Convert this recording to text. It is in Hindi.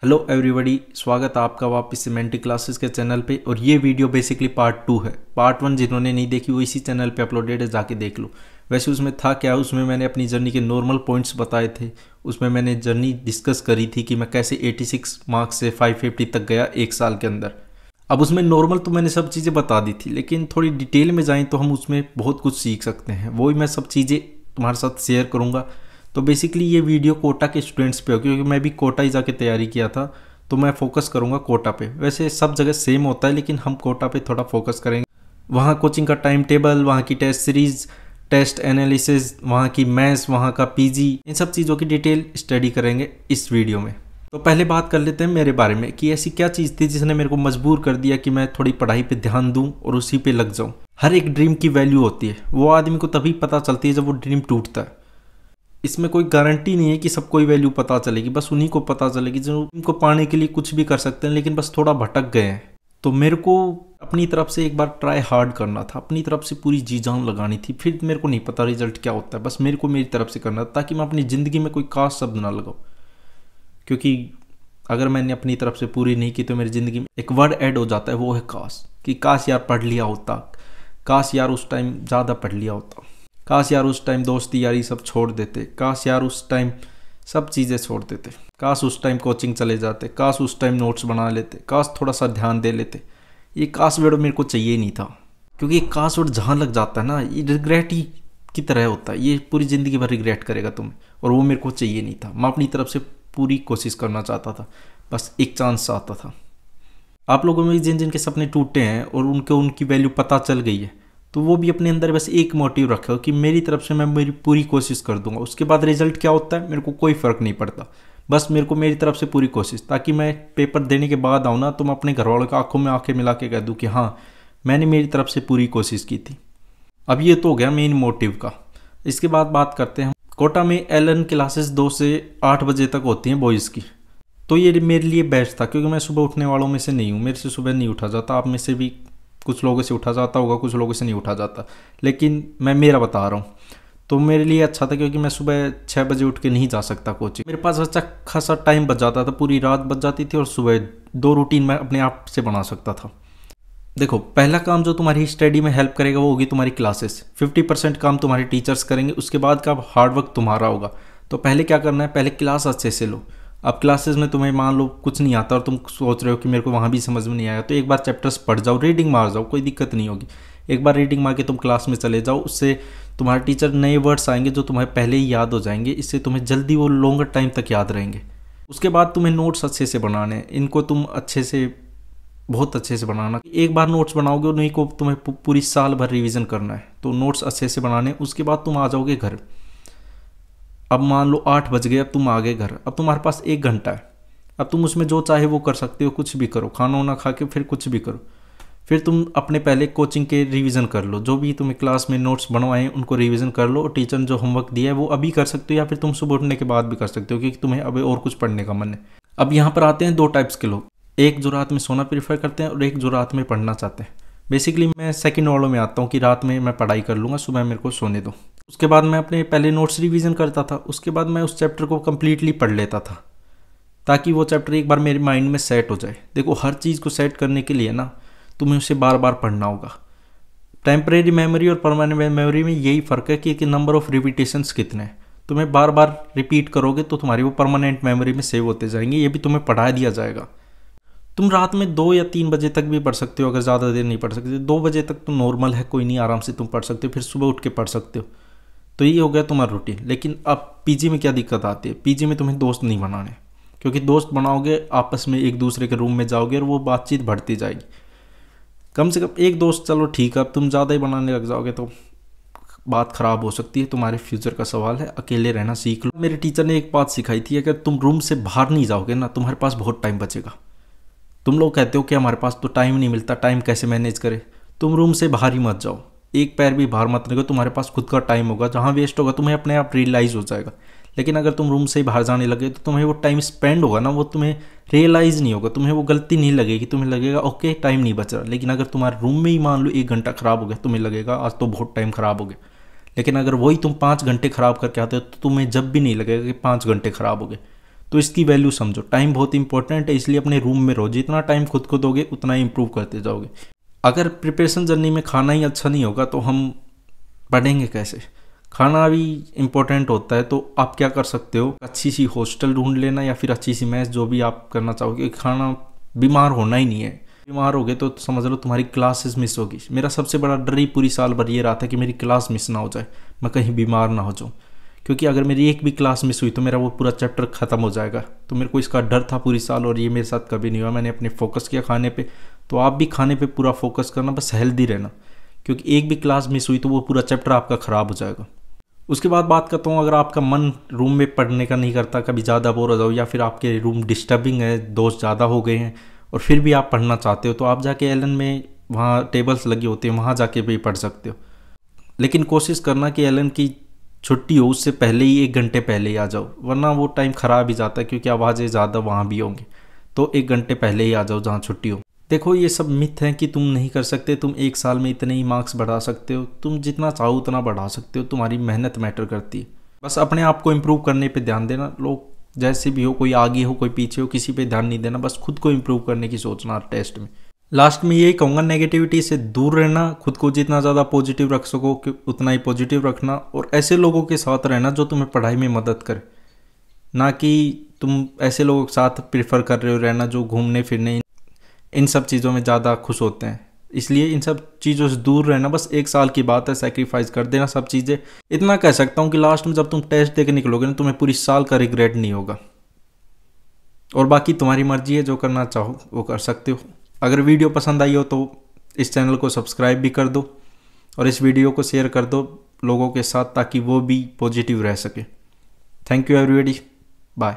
हेलो एवरीबॉडी, स्वागत है आपका वापस सिमेंटिक क्लासेस के चैनल पे। और ये वीडियो बेसिकली पार्ट 2 है। पार्ट 1 जिन्होंने नहीं देखी वो इसी चैनल पे अपलोडेड है, जाके देख लो। वैसे उसमें था क्या, उसमें मैंने अपनी जर्नी के नॉर्मल पॉइंट्स बताए थे। उसमें मैंने जर्नी डिस्कस करी थी कि मैं कैसे 86 मार्क्स से 550 तक गया एक साल के अंदर। अब उसमें नॉर्मल तो मैंने सब चीज़ें बता दी थी, लेकिन थोड़ी डिटेल में जाएँ तो हम उसमें बहुत कुछ सीख सकते हैं। वही मैं सब चीज़ें तुम्हारे साथ शेयर करूँगा। तो बेसिकली ये वीडियो कोटा के स्टूडेंट्स पे हो, क्योंकि मैं भी कोटा ही जाके तैयारी किया था, तो मैं फोकस करूंगा कोटा पे। वैसे सब जगह सेम होता है, लेकिन हम कोटा पे थोड़ा फोकस करेंगे। वहाँ कोचिंग का टाइम टेबल, वहाँ की टेस्ट सीरीज, टेस्ट एनालिसिस, वहाँ की मैथ्स, वहाँ का पीजी, इन सब चीज़ों की डिटेल स्टडी करेंगे इस वीडियो में। तो पहले बात कर लेते हैं मेरे बारे में कि ऐसी क्या चीज़ थी जिसने मेरे को मजबूर कर दिया कि मैं थोड़ी पढ़ाई पे ध्यान दूँ और उसी पे लग जाऊँ। हर एक ड्रीम की वैल्यू होती है, वो आदमी को तभी पता चलती है जब वो ड्रीम टूटता है। इसमें कोई गारंटी नहीं है कि सबको ही वैल्यू पता चलेगी, बस उन्हीं को पता चलेगी जो इनको पाने के लिए कुछ भी कर सकते हैं, लेकिन बस थोड़ा भटक गए हैं। तो मेरे को अपनी तरफ से एक बार ट्राई हार्ड करना था, अपनी तरफ से पूरी जी जान लगानी थी। फिर मेरे को नहीं पता रिजल्ट क्या होता है, बस मेरे को मेरी तरफ से करना था, ताकि मैं अपनी ज़िंदगी में कोई काश शब्द ना लगाऊँ। क्योंकि अगर मैंने अपनी तरफ से पूरी नहीं की तो मेरी ज़िंदगी में एक वर्ड ऐड हो जाता है, वो है काश। कि काश यार पढ़ लिया होता, काश यार उस टाइम ज़्यादा पढ़ लिया होता, काश यार उस टाइम दोस्ती यारी सब छोड़ देते, काश यार उस टाइम सब चीज़ें छोड़ देते, काश उस टाइम कोचिंग चले जाते, काश उस टाइम नोट्स बना लेते, काश थोड़ा सा ध्यान दे लेते। ये काश वर्ड मेरे को चाहिए नहीं था, क्योंकि ये काश वर्ड जहाँ लग जाता है ना, ये रिग्रेट ही की तरह होता है। ये पूरी ज़िंदगी भर रिग्रेट करेगा तुम्हें, और वो मेरे को चाहिए नहीं था। मैं अपनी तरफ से पूरी कोशिश करना चाहता था, बस एक चांस चाहता था। आप लोगों में जिन जिन के सपने टूटे हैं और उनकी वैल्यू पता चल गई है, तो वो भी अपने अंदर बस एक मोटिव रखो कि मेरी तरफ से मैं मेरी पूरी कोशिश कर दूंगा। उसके बाद रिजल्ट क्या होता है मेरे को कोई फ़र्क नहीं पड़ता, बस मेरे को मेरी तरफ से पूरी कोशिश, ताकि मैं पेपर देने के बाद आऊँ ना तो मैं अपने घर वालों की आंखों में आंखें मिला के कह दूँ कि हाँ, मैंने मेरी तरफ से पूरी कोशिश की थी। अब ये तो हो गया मेन मोटिव का। इसके बाद बात करते हैं, कोटा में LN क्लासेस 2 से 8 बजे तक होती हैं बॉयज़ की। तो ये मेरे लिए बेस्ट था, क्योंकि मैं सुबह उठने वालों में से नहीं हूँ, मेरे से सुबह नहीं उठा जाता। आप में से भी कुछ लोगों से उठा जाता होगा, कुछ लोगों से नहीं उठा जाता, लेकिन मैं मेरा बता रहा हूँ। तो मेरे लिए अच्छा था, क्योंकि मैं सुबह 6 बजे उठ के नहीं जा सकता कोचिंग। मेरे पास अच्छा खासा टाइम बच जाता था, पूरी रात बच जाती थी, और सुबह 2 रूटीन मैं अपने आप से बना सकता था। देखो, पहला काम जो तुम्हारी स्टडी में हेल्प करेगा वो होगी तुम्हारी क्लासेस। 50% काम तुम्हारे टीचर्स करेंगे, उसके बाद का हार्डवर्क तुम्हारा होगा। तो पहले क्या करना है, पहले क्लास अच्छे से लो। अब क्लासेस में तुम्हें मान लो कुछ नहीं आता और तुम सोच रहे हो कि मेरे को वहाँ भी समझ में नहीं आया, तो एक बार चैप्टर्स पढ़ जाओ, रीडिंग मार जाओ, कोई दिक्कत नहीं होगी। एक बार रीडिंग मार के तुम क्लास में चले जाओ, उससे तुम्हारे टीचर नए वर्ड्स आएंगे जो तुम्हें पहले ही याद हो जाएंगे, इससे तुम्हें जल्दी वो लॉन्गर टाइम तक याद रहेंगे। उसके बाद तुम्हें नोट्स अच्छे से बनाने हैं, इनको तुम अच्छे से, बहुत अच्छे से बनाना। एक बार नोट्स बनाओगे उन्हीं को तुम्हें पूरी साल भर रिवीजन करना है, तो नोट्स अच्छे से बनाने। उसके बाद तुम आ जाओगे घर। अब मान लो 8 बज गए, अब तुम आ गए घर। अब तुम्हारे पास 1 घंटा है, अब तुम उसमें जो चाहे वो कर सकते हो, कुछ भी करो, खाना वाना खा के फिर कुछ भी करो। फिर तुम अपने पहले कोचिंग के रिवीजन कर लो, जो भी तुम्हें क्लास में नोट्स बनवाए हैं उनको रिवीजन कर लो, और टीचर ने जो होमवर्क दिया है वो अभी कर सकते हो, या फिर तुम सुबह उठने के बाद भी कर सकते हो, क्योंकि तुम्हें अभी और कुछ पढ़ने का मन है। अब यहाँ पर आते हैं 2 टाइप्स के लोग, एक जो रात में सोना प्रीफर करते हैं और एक जो रात में पढ़ना चाहते हैं। बेसिकली मैं सेकंड वालों में आता हूँ कि रात में मैं पढ़ाई कर लूँगा, सुबह मेरे को सोने दो। उसके बाद मैं अपने पहले नोट्स रिवीजन करता था, उसके बाद मैं उस चैप्टर को कम्प्लीटली पढ़ लेता था, ताकि वो चैप्टर एक बार मेरे माइंड में सेट हो जाए। देखो, हर चीज़ को सेट करने के लिए ना तुम्हें उसे बार बार पढ़ना होगा। टेम्परेरी मेमोरी और परमानेंट मेमोरी में यही फ़र्क है कि नंबर ऑफ रिपीटेशंस कितने हैं। तुम्हें बार बार रिपीट करोगे तो तुम्हारी वो परमानेंट मेमोरी में सेव होते जाएंगे, ये भी तुम्हें पढ़ा दिया जाएगा। तुम रात में 2 या 3 बजे तक भी पढ़ सकते हो, अगर ज़्यादा देर नहीं पढ़ सकते। 2 बजे तक तो नॉर्मल है, कोई नहीं, आराम से तुम पढ़ सकते हो, फिर सुबह उठ के पढ़ सकते हो। तो ये हो गया तुम्हारा रूटीन। लेकिन अब पीजी में क्या दिक्कत आती है, पीजी में तुम्हें दोस्त नहीं बनाने, क्योंकि दोस्त बनाओगे आपस में एक दूसरे के रूम में जाओगे और वो बातचीत बढ़ती जाएगी। कम से कम एक दोस्त चलो ठीक है, अब तुम ज़्यादा ही बनाने लग जाओगे तो बात ख़राब हो सकती है, तुम्हारे फ्यूचर का सवाल है। अकेले रहना सीख लो। मेरे टीचर ने एक बात सिखाई थी, अगर तुम रूम से बाहर नहीं जाओगे ना, तुम्हारे पास बहुत टाइम बचेगा। तुम लोग कहते हो कि हमारे पास तो टाइम नहीं मिलता, टाइम कैसे मैनेज करें। तुम रूम से बाहर ही मत जाओ, एक पैर भी बाहर मत निकलो, तुम्हारे पास खुद का टाइम होगा, जहाँ वेस्ट होगा तुम्हें अपने आप रियलाइज़ हो जाएगा। लेकिन अगर तुम रूम से ही बाहर जाने लगे तो तुम्हें वो टाइम स्पेंड होगा ना, वो तुम्हें रियलाइज़ नहीं होगा, तुम्हें वो गलती नहीं लगेगी, तुम्हें लगेगा ओके टाइम नहीं बच रहा। लेकिन अगर तुम्हारे रूम में ही मान लो 1 घंटा ख़राब हो गया, तुम्हें लगेगा आज तो बहुत टाइम ख़राब हो गया। लेकिन अगर वही तुम 5 घंटे ख़राब करके आते हो तो तुम्हें जब भी नहीं लगेगा कि 5 घंटे ख़राब हो गए, तो इसकी वैल्यू समझो। टाइम बहुत इंपॉर्टेंट है, इसलिए अपने रूम में रहो। जितना टाइम खुद को दोगे उतना ही इंप्रूव करते जाओगे। अगर प्रिपरेशन जर्नी में खाना ही अच्छा नहीं होगा तो हम पढ़ेंगे कैसे? खाना भी इम्पोर्टेंट होता है। तो आप क्या कर सकते हो, अच्छी सी हॉस्टल ढूंढ लेना या फिर अच्छी सी मैस, जो भी आप करना चाहोगे। खाना बीमार होना ही नहीं है। बीमार हो गए तो समझ लो तुम्हारी क्लासेस मिस होगी। मेरा सबसे बड़ा डर ही पूरी साल भर ये रहा था कि मेरी क्लास मिस ना हो जाए, मैं कहीं बीमार ना हो जाऊँ। क्योंकि अगर मेरी एक भी क्लास मिस हुई तो मेरा वो पूरा चैप्टर ख़त्म हो जाएगा। तो मेरे को इसका डर था पूरी साल, और ये मेरे साथ कभी नहीं हुआ। मैंने अपने फोकस किया खाने पे। तो आप भी खाने पे पूरा फोकस करना, बस हेल्दी रहना, क्योंकि एक भी क्लास मिस हुई तो वो पूरा चैप्टर आपका ख़राब हो जाएगा। उसके बाद बात करता हूँ, अगर आपका मन रूम में पढ़ने का नहीं करता, कभी ज़्यादा बोर हो जाओ या फिर आपके रूम डिस्टर्बिंग है, दोस्त ज़्यादा हो गए हैं और फिर भी आप पढ़ना चाहते हो, तो आप जाके एलन में वहाँ टेबल्स लगी होती हैं, वहाँ जाके भी पढ़ सकते हो। लेकिन कोशिश करना कि एलन की छुट्टी हो उससे पहले ही, 1 घंटे पहले ही आ जाओ, वरना वो टाइम ख़राब ही जाता है, क्योंकि आवाज़ें ज़्यादा वहाँ भी होंगी। तो 1 घंटे पहले ही आ जाओ जहाँ छुट्टी हो। देखो, ये सब मिथ है कि तुम नहीं कर सकते, तुम 1 साल में इतने ही मार्क्स बढ़ा सकते हो। तुम जितना चाहो उतना बढ़ा सकते हो, तुम्हारी मेहनत मैटर करती है। बस अपने आप को इम्प्रूव करने पे ध्यान देना। लोग जैसे भी हो, कोई आगे हो कोई पीछे हो, किसी पे ध्यान नहीं देना, बस खुद को इम्प्रूव करने की सोचना टेस्ट में। लास्ट में यही कहूँगा, नेगेटिविटी से दूर रहना, खुद को जितना ज़्यादा पॉजिटिव रख सको उतना ही पॉजिटिव रखना, और ऐसे लोगों के साथ रहना जो तुम्हें पढ़ाई में मदद करे। ना कि तुम ऐसे लोगों के साथ प्रेफर कर रहे हो रहना जो घूमने फिरने इन सब चीज़ों में ज़्यादा खुश होते हैं। इसलिए इन सब चीज़ों से दूर रहना। बस 1 साल की बात है, सेक्रीफाइस कर देना सब चीज़ें। इतना कह सकता हूँ कि लास्ट में जब तुम टेस्ट दे के निकलोगे ना, तुम्हें पूरी साल का रिग्रेट नहीं होगा। और बाकी तुम्हारी मर्जी है, जो करना चाहो वो कर सकते हो। अगर वीडियो पसंद आई हो तो इस चैनल को सब्सक्राइब भी कर दो और इस वीडियो को शेयर कर दो लोगों के साथ, ताकि वो भी पॉजिटिव रह सके। Thank you everybody, bye.